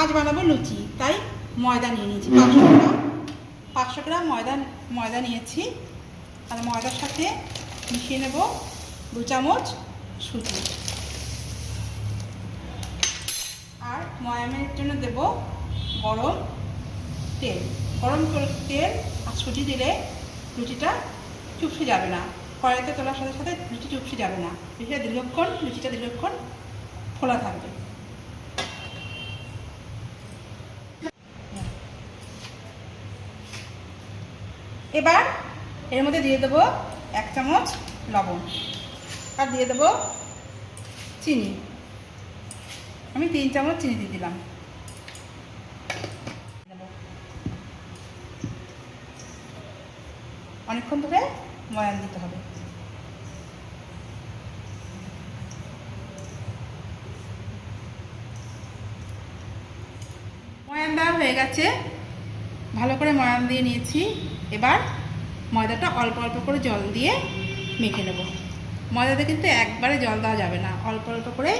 আজ বানাবো লুচি, তাই ময়দা নিয়ে নিয়েছি 500 গ্রাম ময়দা নিয়েছি। আর ময়দার সাথে মিশিয়ে নেব 2 চামচ সুজি। আর ময়ামের জন্য দেব গরম তেল। গরম তেল আর সুজি দিলে লুচিটা চুপসে যাবে না, কড়াইতে তোলার সাথে সাথে লুচি চুপসে যাবে না। লুচিটা দীর্ঘক্ষণ খোলা থাকবে। এবার এর মধ্যে দিয়ে দেবো 1 চামচ লবণ আর দিয়ে দেবো চিনি। আমি 3 চামচ চিনি দিয়ে দিলাম। অনেকক্ষণ ধরে ময়ান দিতে হবে। ময়ান দেওয়া হয়ে গেছে, ভালো করে ময়ান দিয়ে নিয়েছি। এবার ময়দাটা অল্প অল্প করে জল দিয়ে মেখে নেব। ময়দাতে কিন্তু একবারে জল দেওয়া যাবে না, অল্প অল্প করে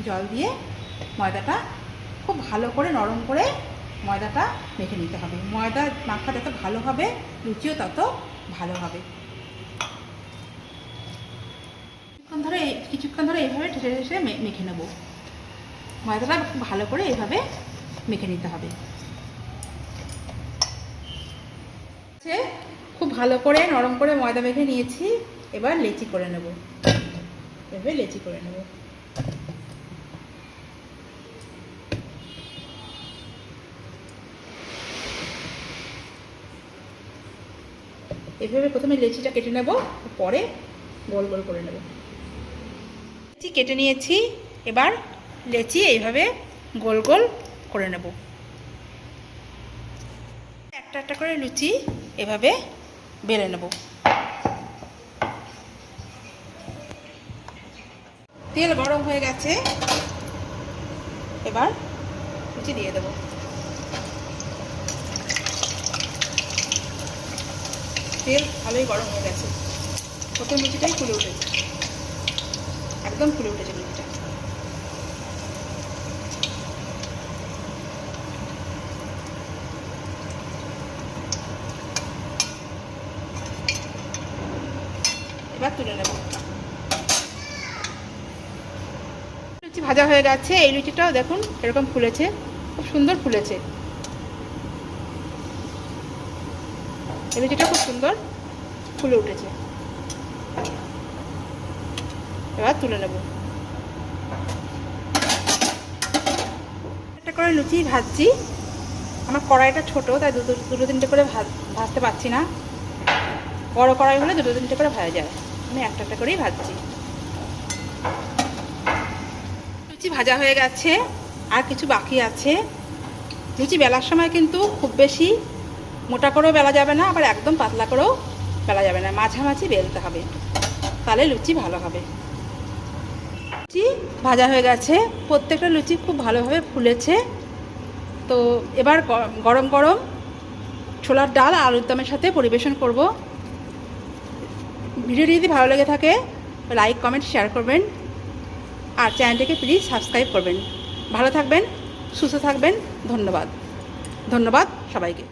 জল দিয়ে ময়দাটা খুব ভালো করে নরম করে ময়দাটা মেখে নিতে হবে। ময়দা মাখা যত ভালো হবে লুচিও তত ভালো হবে। কিছুক্ষণ ধরে এইভাবে ঠেসে ঠেসে মেখে নেব। ময়দাটা খুব ভালো করে এইভাবে মেখে নিতে হবে। খুব ভালো করে নরম করে ময়দা মেখে নিয়েছি। এবার লেচি করে নেব। এভাবে লেচি করে নেব। এভাবে প্রথমে লেচিটা কেটে নেব, পরে গোল গোল করে নেব। লেচি কেটে নিয়েছি, এবার লেচি এইভাবে গোল গোল করে নেব। একটা একটা করে লুচি এভাবে বেলে নেব। তেল গরম হয়ে গেছে, এবার লুচি দিয়ে দেব। তেল ভালোই গরম হয়ে গেছে। প্রথম লুচিটাই ফুলে উঠেছে, একদম ফুলে উঠেছে লুচিটা। এবার তুলে নেব। লুচি ভাজা হয়ে গেছে। এই লুচিটাও দেখুন এরকম ফুলেছে, খুব সুন্দর ফুলেছে। এই লুচিটা খুব সুন্দর ফুলে উঠেছে। এবার তুলে নেব। একটা করে লুচি ভাজছি। আমার কড়াইটা ছোট, তাই দুটো তিনটে করে ভাজতে পারছি না। বড় কড়াই হলে দুটো তিনটে করে ভাজা যায়। আমি একটা একটা করেই ভাজছি। লুচি ভাজা হয়ে গেছে, আর কিছু বাকি আছে। লুচি বেলার সময় কিন্তু খুব বেশি মোটা করেও বেলা যাবে না, আবার একদম পাতলা করেও বেলা যাবে না, মাঝামাঝি বেলতে হবে, তাহলে লুচি ভালো হবে। লুচি ভাজা হয়ে গেছে, প্রত্যেকটা লুচি খুব ভালোভাবে ফুলেছে। তো এবার গরম গরম ছোলার ডাল আর আলুর দমের সাথে পরিবেশন করব। ভিডিওটি যদি ভালো লেগে থাকে লাইক কমেন্ট শেয়ার করবেন, আর চ্যানেলটিকে প্লিজ সাবস্ক্রাইব করবেন। ভালো থাকবেন, সুস্থ থাকবেন। ধন্যবাদ সবাইকে।